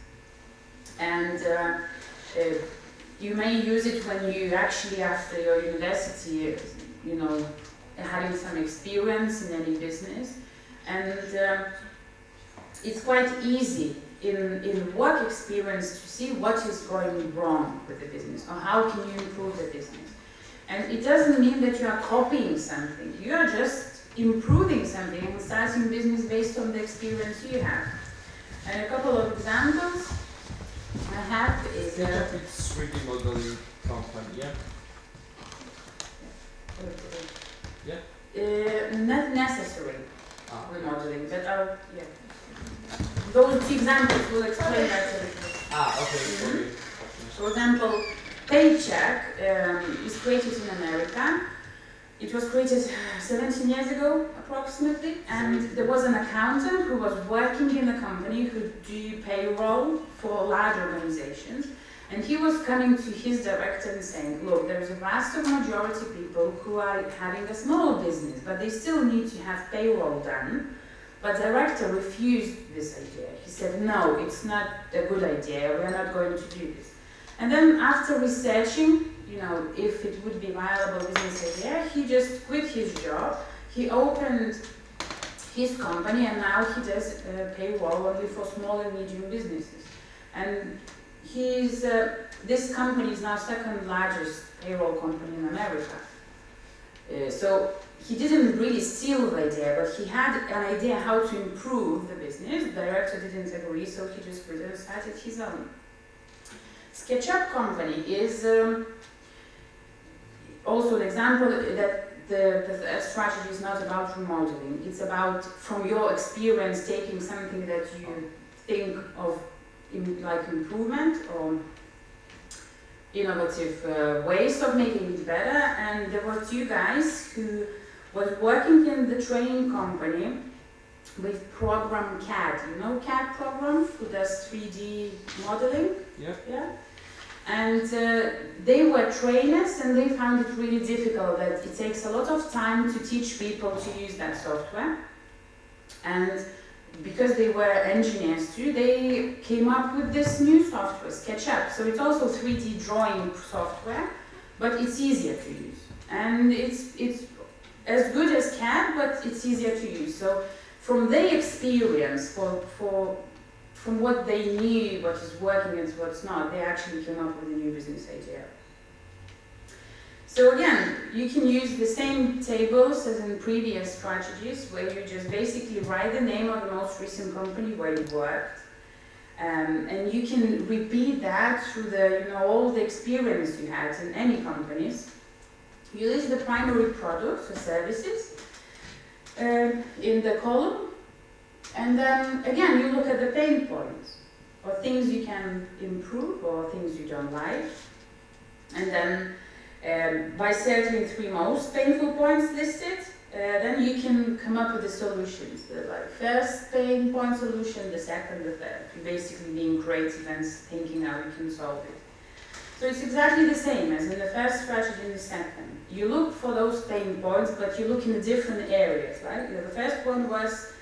And you may use it when you actually, after your university, having some experience in any business. And it's quite easy in work experience to see what is going wrong with the business, or how can you improve the business. And it doesn't mean that you are copying something. You are just improving something and starting business based on the experience you have. And a couple of examples I have is... It's 3D modeling company, yeah? Not necessary remodeling, but those 2 examples will explain that a little. Okay, sorry. For example, Paycheck is created in America. It was created 17 years ago, approximately, and there was an accountant who was working in the company who do payroll for large organizations, and he was coming to his director and saying, look, there's a vast majority of people who are having a small business, but they still need to have payroll done, But the director refused this idea. He said, no, it's not a good idea, we are not going to do this. And then after researching, if it would be viable business idea, he just quit his job. He opened his company, and now he does payroll only for small and medium businesses. And this company is now second largest payroll company in America. So he didn't really steal the idea, but he had an idea how to improve the business. The director didn't agree, so he just quit and started his own. SketchUp company is also an example that the strategy is not about remodeling. It's about, from your experience, taking something that you think of like improvement or innovative ways of making it better. And there were two guys who was working in the training company with program CAD. You know CAD program, who does 3D modeling? Yeah. Yeah. And they were trainers, and they found it really difficult that it takes a lot of time to teach people to use that software. And because they were engineers too, they came up with this new software, SketchUp. So it's also 3D drawing software, but it's easier to use. And it's as good as CAD, but it's easier to use. So from their experience, from what they knew, what is working and what's not, they actually came up with a new business idea. So again, you can use the same tables as in previous strategies, where you just basically write the name of the most recent company where you worked, and you can repeat that through the all the experience you had in any companies. You list the primary products or services in the column. And then, again, you look at the pain points, or things you can improve, or things you don't like. And then, by circling 3 most painful points listed, then you can come up with the solutions. The first pain point solution, the second, the third. You're basically being creative and thinking how you can solve it. So it's exactly the same as in the first strategy and the second. You look for those pain points, but you look in the different areas, right? The first one was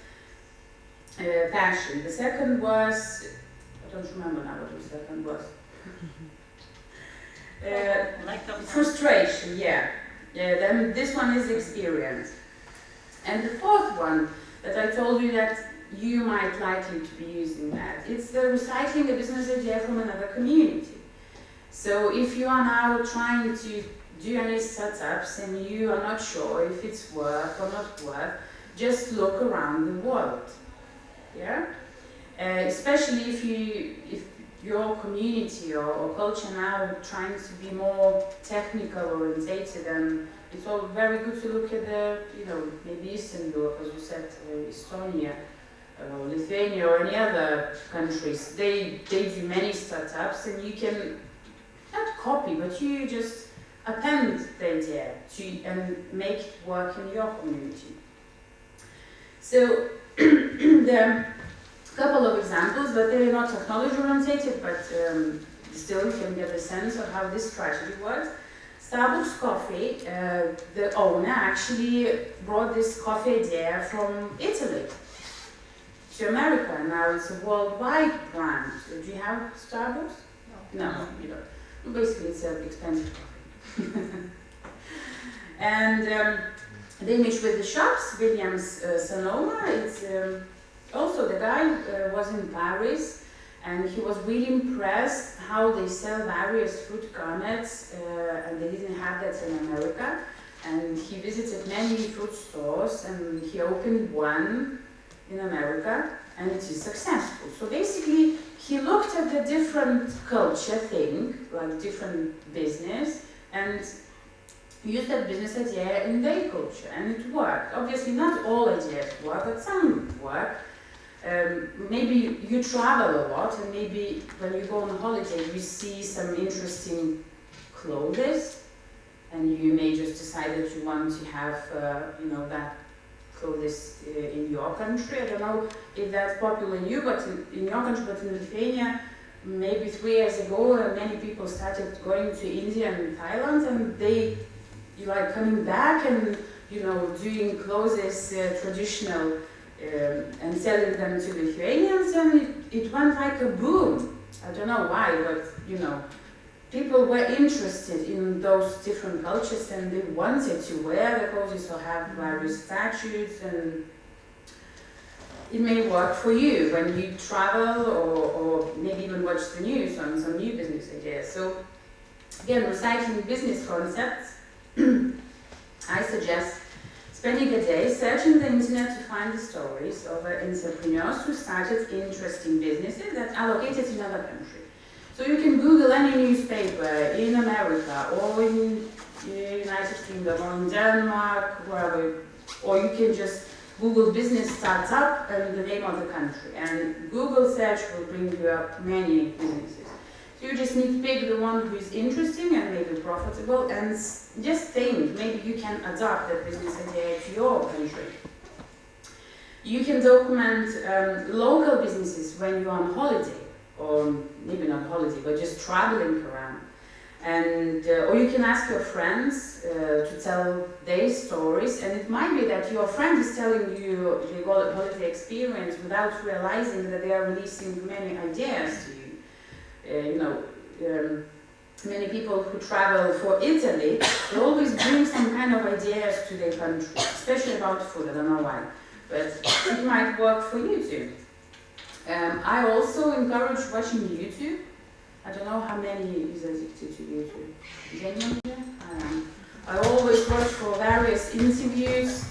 passion. The second was, I don't remember now what the second was. Frustration, yeah. Then this one is experience. And the fourth one that I told you that you might likely to be using that, it's the recycling a business idea from another community. So if you are now trying to do any setups and you are not sure if it's work or not work, just look around the world. Yeah, especially if your community or culture now trying to be more technical orientated, and it's all very good to look at the maybe Eastern Europe, as you said, Estonia, Lithuania, or any other countries. They do many startups, and you can not copy, but you just append the idea and make it work in your community. So there are a couple of examples, but they're not technology oriented, but still you can get a sense of how this strategy works. Starbucks Coffee, the owner actually brought this coffee idea from Italy to America, and now it's a worldwide brand. So do you have Starbucks? No, you don't. Basically, it's an expensive coffee. And the image with the shops, Williams Sonoma, it's also the guy was in Paris, and he was really impressed how they sell various fruit garnets, and they didn't have that in America. And he visited many fruit stores, and he opened one in America, and it is successful. So basically, he looked at the different culture thing, like different business, and used that business idea in their culture, and it worked. Obviously, not all ideas work, but some work. Maybe you travel a lot, and maybe when you go on holiday, you see some interesting clothes, and you may just decide that you want to have, that clothes in your country. I don't know if that's popular in you, but in your country, but in Lithuania, maybe 3 years ago, many people started going to India and Thailand, and they coming back and doing clothes traditional and selling them to Lithuanians, and it went like a boom. I don't know why, but you know, people were interested in those different cultures and they wanted to wear the clothes or have various statues, and it may work for you when you travel or maybe even watch the news on some new business ideas. So again, recycling business concepts, I suggest spending a day searching the internet to find the stories of entrepreneurs who started interesting businesses that are located in another country. So you can Google any newspaper in America or in the United Kingdom or in Denmark, wherever, or you can just Google business startup and the name of the country, and Google search will bring you up many businesses. So you just need to pick the one who is interesting and maybe profitable, and just think maybe you can adapt that business idea to your country. You can document local businesses when you're on holiday, or maybe not holiday, but just traveling around. And or you can ask your friends to tell their stories, and it might be that your friend is telling you the holiday experience without realizing that they are releasing many ideas to you. Many people who travel for Italy, they always bring some kind of ideas to their country, especially about food. I don't know why, but it might work for you too. I also encourage watching YouTube. I don't know how many is addicted to YouTube. Is anyone here? I always watch for various interviews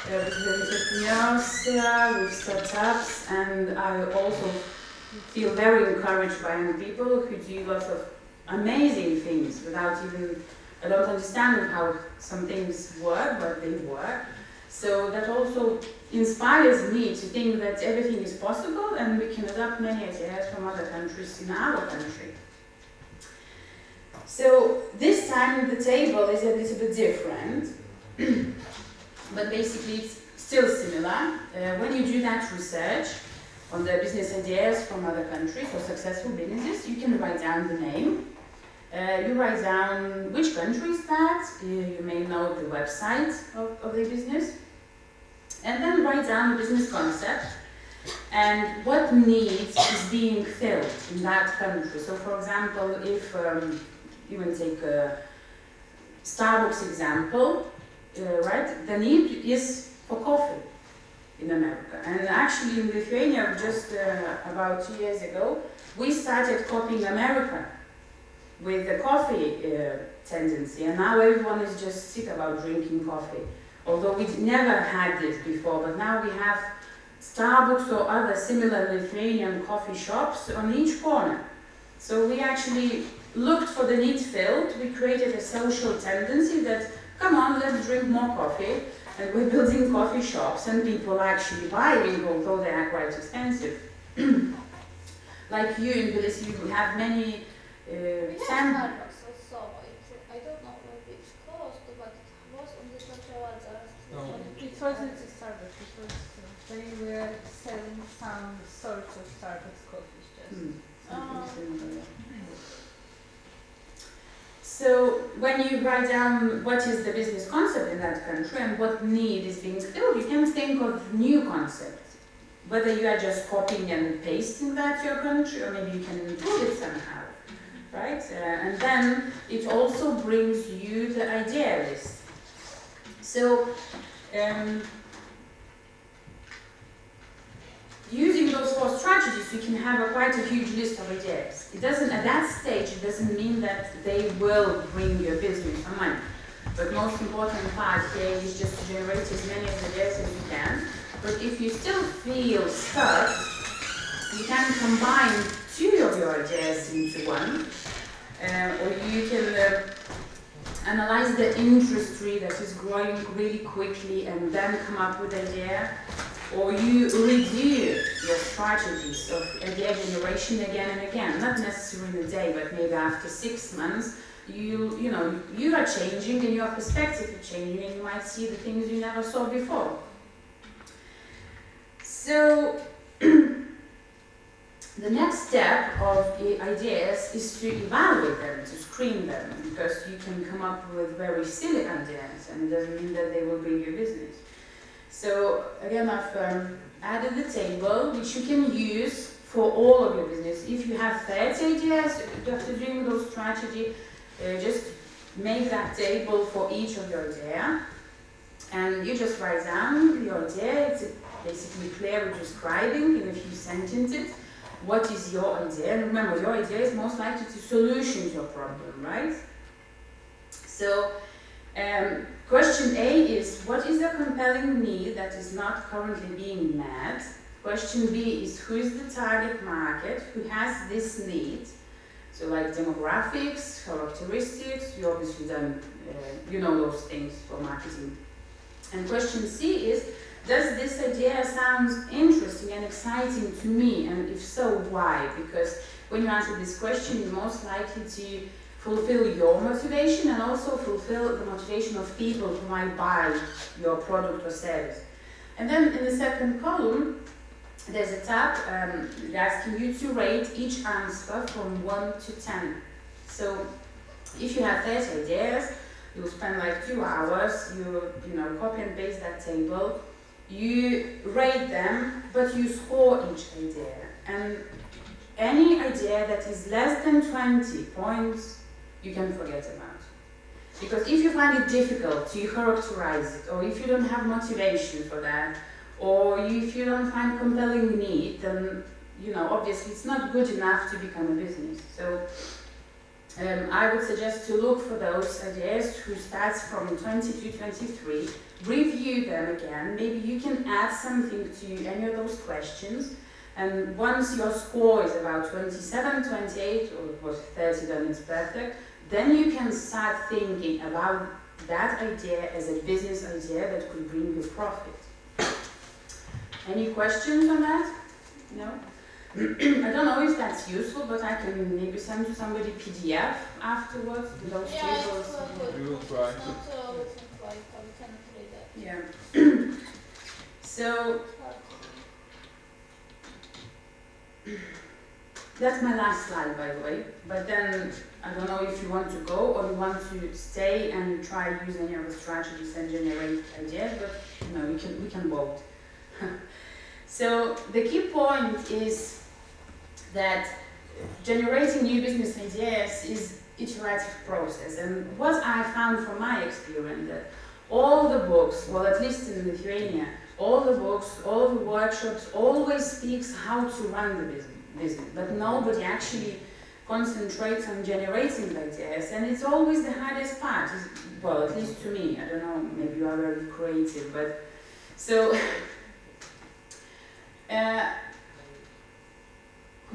with entrepreneurs, with startups, and I also feel very encouraged by young people who do lots of amazing things without even, I don't understand how some things work, but they work. So that also inspires me to think that everything is possible and we can adopt many ideas from other countries in our country. So this time the table is a little bit different, but basically it's still similar. When you do that research on the business ideas from other countries or successful businesses, you can write down the name. You write down which country is that, you may know the website of the business, and then write down the business concept and what needs is being filled in that country. So for example, if you will take a Starbucks example, right? The need is for coffee in America. And actually in Lithuania, just about 2 years ago, we started copying America with the coffee tendency. And now everyone is just sick about drinking coffee. Although we never had this before, but now we have Starbucks or other similar Lithuanian coffee shops on each corner. So we actually looked for the need filled. We created a social tendency that, come on, let's drink more coffee. And we're building coffee shops and people are actually buying, although they are quite expensive. Like you in Tbilisi, you have many Starbucks also. I don't know maybe it's closed, but it was on the No. It wasn't a Starbucks, it was, they were selling some sorts of Starbucks coffees just. So when you write down what is the business concept in that country and what need is being filled, you can think of new concepts. Whether you are just copying and pasting that to your country, or maybe you can improve it somehow, right? And then it also brings you the idea list. So using those 4 strategies, you can have quite a huge list of ideas. It doesn't, at that stage, it doesn't mean that they will bring your business some money. But most important part here is just to generate as many ideas as you can. But if you still feel stuck, you can combine 2 of your ideas into one, or you can analyze the industry that is growing really quickly and then come up with an idea. Or you review your strategies of idea generation again and again, not necessarily in a day, but maybe after 6 months, you are changing and your perspective is changing and you might see the things you never saw before. So the next step of the ideas is to evaluate them, to screen them, because you can come up with very silly ideas and it doesn't mean that they will bring you business. So again, I've added the table which you can use for all of your business. If you have 30 ideas after doing those strategy, just make that table for each of your idea, and you just write down your idea. It's basically clearly describing in a few sentences what is your idea. And remember, your idea is most likely to solution your problem, right? So question A is, what is the compelling need that is not currently being met? Question B is, who is the target market who has this need? So like demographics, characteristics, you obviously done, you know those things for marketing. And question C is, does this idea sound interesting and exciting to me? And if so, why? Because when you answer this question, you're most likely to fulfill your motivation and also fulfill the motivation of people who might buy your product or service. And then in the second column, there's a tab asking you to rate each answer from 1 to 10. So if you have 30 ideas, you'll spend like 2 hours, you know, copy and paste that table, you rate them, but you score each idea. And any idea that is less than 20 points, you can forget about. Because if you find it difficult to characterize it, or if you don't have motivation for that, or if you don't find compelling need, then, you know, obviously it's not good enough to become a business. So I would suggest to look for those ideas who starts from 20 to 23, review them again, maybe you can add something to any of those questions, and once your score is about 27, 28, or 30, then it's perfect, then you can start thinking about that idea as a business idea that could bring you profit. Any questions on that? No? I don't know if that's useful, but I can maybe send to somebody PDF afterwards with those Yeah, tables. it's good. We will try. It's not like we cannot read that. Yeah. So that's my last slide, by the way. But then I don't know if you want to go or you want to stay and try using any of the strategies and generate ideas. But you know, we can vote. So the key point is that generating new business ideas is iterative process. And what I found from my experience that all the books, well, at least in Lithuania, all the books, all the workshops always speaks how to run the business, but nobody actually concentrates on generating ideas, and it's always the hardest part. Well, at least to me. I don't know, maybe you are very creative, but so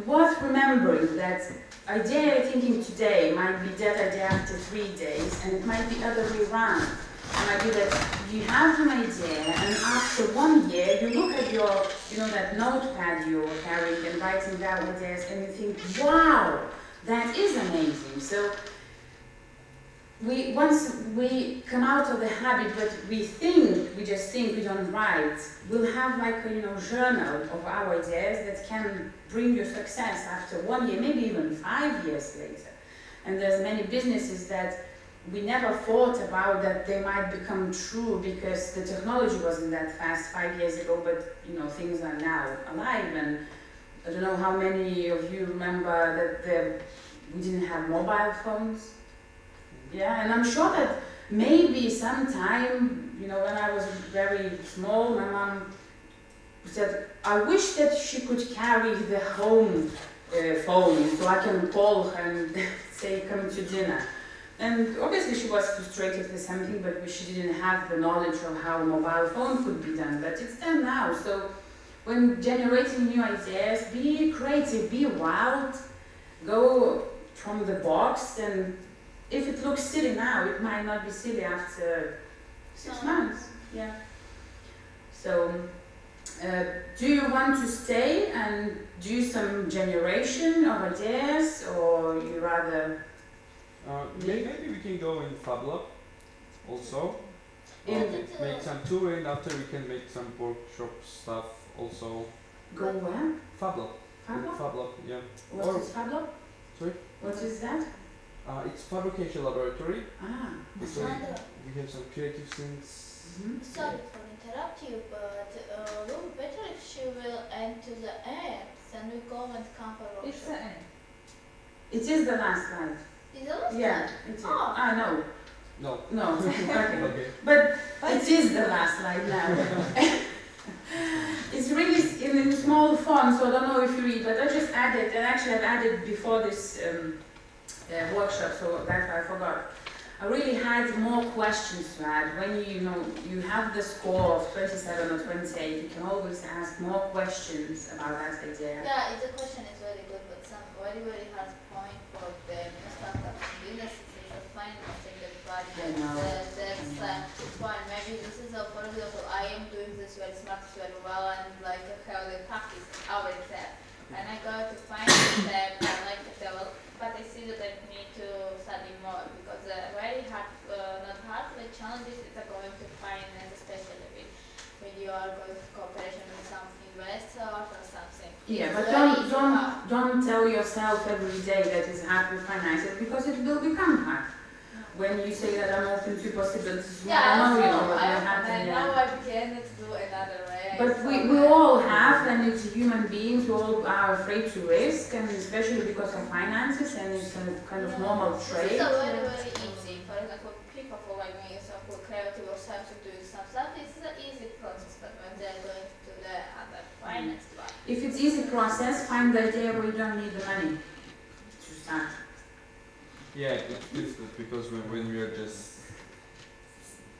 worth remembering that idea you're thinking today might be that idea after 3 days, and it might be other way around. It might be that you have an idea, and after 1 year you look at your, you know, that notepad you're carrying and writing down ideas, and you think, wow, that is amazing. So once we come out of the habit that we just think, we don't write, we'll have like a, you know, journal of our ideas that can bring you success after 1 year, maybe even 5 years later. And there's many businesses that we never thought about that they might become true because the technology wasn't that fast 5 years ago, but you know, things are now alive. And I don't know how many of you remember that we didn't have mobile phones. Yeah, and I'm sure that maybe sometime, you know, when I was very small, my mom said, I wish that she could carry the home phone so I can call her and say, come to dinner. And obviously she was frustrated with something, but she didn't have the knowledge of how a mobile phone could be done. But it's done now. So when generating new ideas, be creative, be wild, go from the box, and if it looks silly now, it might not be silly after 6 months. Yeah. So do you want to stay and do some generation of ideas, or you rather... Maybe we can go in FabLab also. In make some tour, and after we can make some workshop stuff also. Go where? FabLab. FabLab? FabLab, yeah. What is FabLab? Sorry? What is that? It's fabrication laboratory. Ah. So we have some creative things. Mm-hmm. Sorry for interrupt you, but would be better if she will end to the end, then we go and come for It's the workshop. end. It is the last slide. Is that last Yeah, slide? it is. Oh. Ah, no. No. No. Okay. Okay. But it is the last slide now. It's really in small font, so I don't know if you read, but I just added, and actually I've added before this workshop, so that's why I forgot. I really had more questions to add. When you have the score of 27 or 28, you can always ask more questions about that idea. Yeah, the question is very good, but some very, very hard point for the startup businesses is the financing the project. I know. That's fine. Maybe this is for example, I am doing this very smart, very well, and like how the practice our exam. And I go to finance them and like develop, but I see that I need to study more because very hard, not hard, the challenges is going to finance, especially when you are going to cooperation with some investor or something. Yeah, It's but very hard. don't tell yourself every day that it's hard to finance it, because it will become hard. When you say that I'm open to possibilities, Yeah, I know you know so what will I happen. know I cannot do another way. But we all have, and it's human beings, we all are afraid to risk, and especially because of finances, and it's a kind of normal trait. It's very, very easy. For example, people who like me, so who are creative or self to doing some stuff, it's an easy process, but when they're going to the other finance part. If it's easy process, find the idea where you don't need the money to start. Yeah, it's difficult because when we are just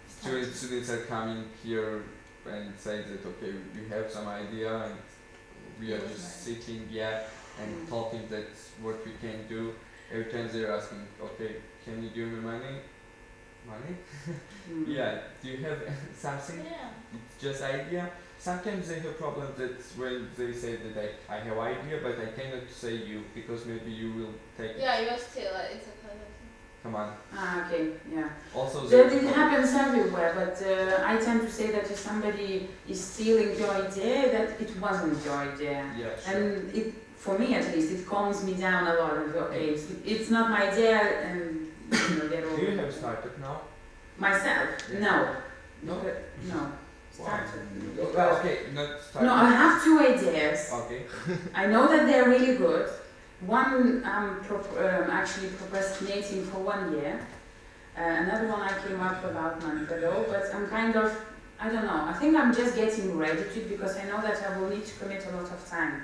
students are coming here and say that okay, we have some idea and we are just sitting and talking that's what we can do. Every time they're asking, okay, can you give me money? Money? Yeah, do you have something? Yeah. It's just idea. Sometimes they have problems that when they say that I have idea, but I cannot say you because maybe you will take it. Yeah, you're still, it's a kind of. Come on. Ah, okay, yeah. Also, That it happens everywhere, but I tend to say that if somebody is stealing your idea, that it wasn't your idea. yeah, sure. And it, for me at least, it calms me down a lot. Okay, it's not my idea, and get over Do you it. have startup now? Myself? Yeah. No. No? No. Wow. Started. Well, okay, not startup. No, I have two ideas. Okay. I know that they're really good. One I'm actually procrastinating for 1 year. Another one I came up about a month ago, but I'm kind of, I don't know, I think I'm just getting ready to it because I know that I will need to commit a lot of time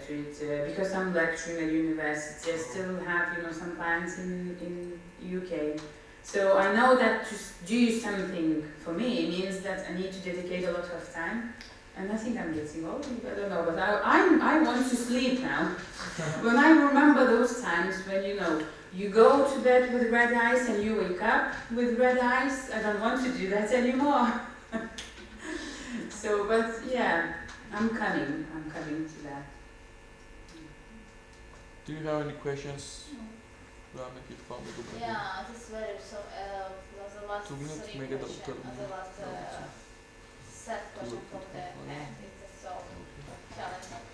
to it because I'm lecturing at university. I still have, some plans in UK. So I know that to do something for me means that I need to dedicate a lot of time. And I think I'm getting old, I don't know, but I want to sleep now. When I remember those times when, you go to bed with red eyes and you wake up with red eyes, I don't want to do that anymore. So, but yeah, I'm coming to that. Do you have any questions? Yeah, this is very so. Was the last 2 minutes, three make it question, up. the last set question from the end. It's so challenging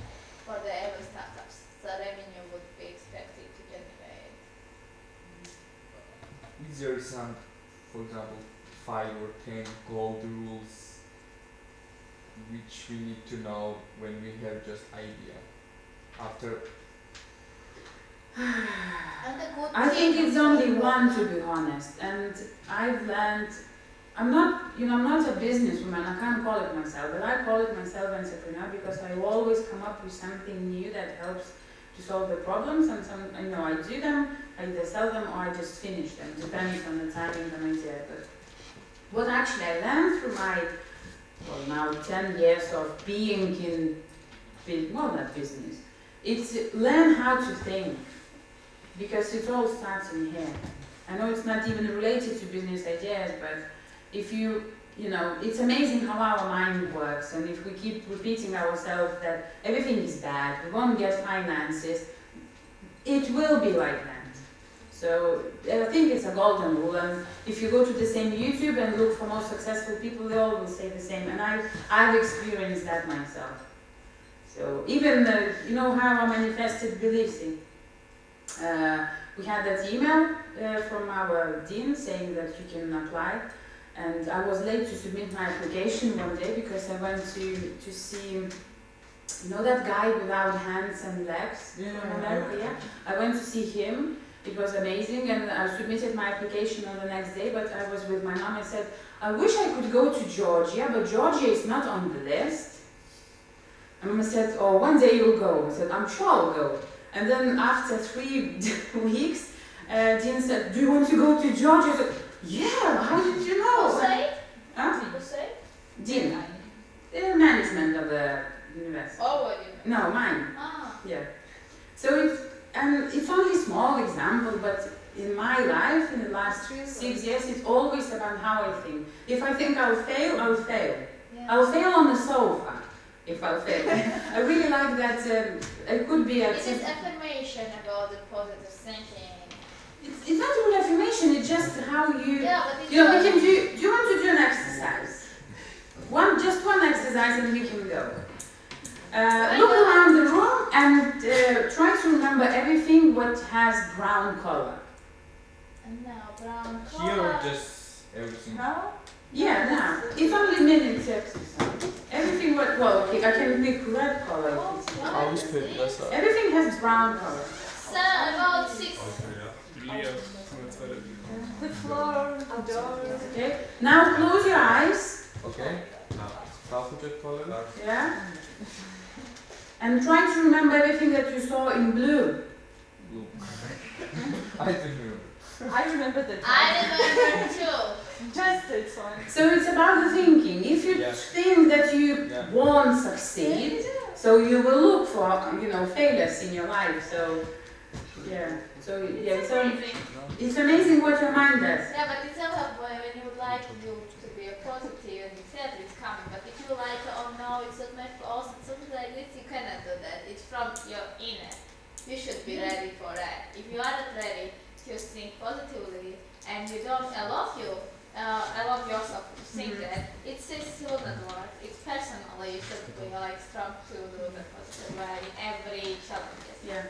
for the every startups. The revenue would be expected to generate. Is there some, for example, 5 or 10 gold rules which we need to know when we have just idea? After And a good I think team it's is only very one, to important. be honest, and I've learned, I'm not a businesswoman, I can't call it myself, but I call it myself entrepreneur because I always come up with something new that helps to solve the problems, and I do them, I either sell them or I just finish them, depending on the timing and idea. But what actually I learned through my, now 10 years of being in, not business, it's learn how to think. Because it all starts in here. I know it's not even related to business ideas, but if it's amazing how our mind works, and if we keep repeating ourselves that everything is bad, we won't get finances, it will be like that. So I think it's a golden rule, and if you go to the same YouTube and look for most successful people, they all will say the same, and I've experienced that myself. So even, how I manifested beliefs in. We had that email from our dean saying that you can apply, And I was late to submit my application one day because I went to see, you know that guy without hands and legs from America? Yeah. I went to see him. It was amazing, and I submitted my application on the next day, but I was with my mom and said, I wish I could go to Georgia, but Georgia is not on the list. And Mama said, oh, one day you'll go. I said, I'm sure I'll go. And then after 3 weeks, Dean said, do you want to go to Georgia? I said, yeah, how did you know? Who say? Huh? Who say? Dean, the management of the university. Oh, what do you mean? No, mine. Ah. Yeah. So it's only a small example, but in my life, in the last 6 years, it's always about how I think. If I think I'll fail, I'll fail. Yeah. I'll fail on the sofa, if I'll fail. I really like that. It could be a... It is affirmation about the positive thinking. It's not even affirmation, it's just how you... Yeah, but it's You know, we can do you want to do an exercise? Just one exercise and we can go. Look around the room and try to remember everything what has brown color. And now brown Here or color. just everything? Now? Yeah, now. It's only minutes exercise. Everything what, well, okay, I can pick red color. Oh, if it's- yeah. Always pick less up. Everything has brown color. So about 6. The floor, the doors. Okay? Now close your eyes. Okay. Alphabet color. Yeah? And try to remember everything that you saw in blue. Blue. I didn't remember. I remember that I one. remember too. Just this one. So it's about the thinking. If you Yeah. think that you Yeah. won't succeed, so you will look for, failures in your life. So, yeah. So, yeah, it's amazing what your mind does. Yeah, but it's about when you would like to be a positive and etc. It's coming. But if you like, oh no, it's not my fault, it's something like this, you cannot do that. It's from your inner. You should be ready for that. If you are not ready to think positively and you don't allow yourself to think that, it still not work. It's personally, you should be strong to do the positive way in every challenge. Yeah,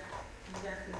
exactly.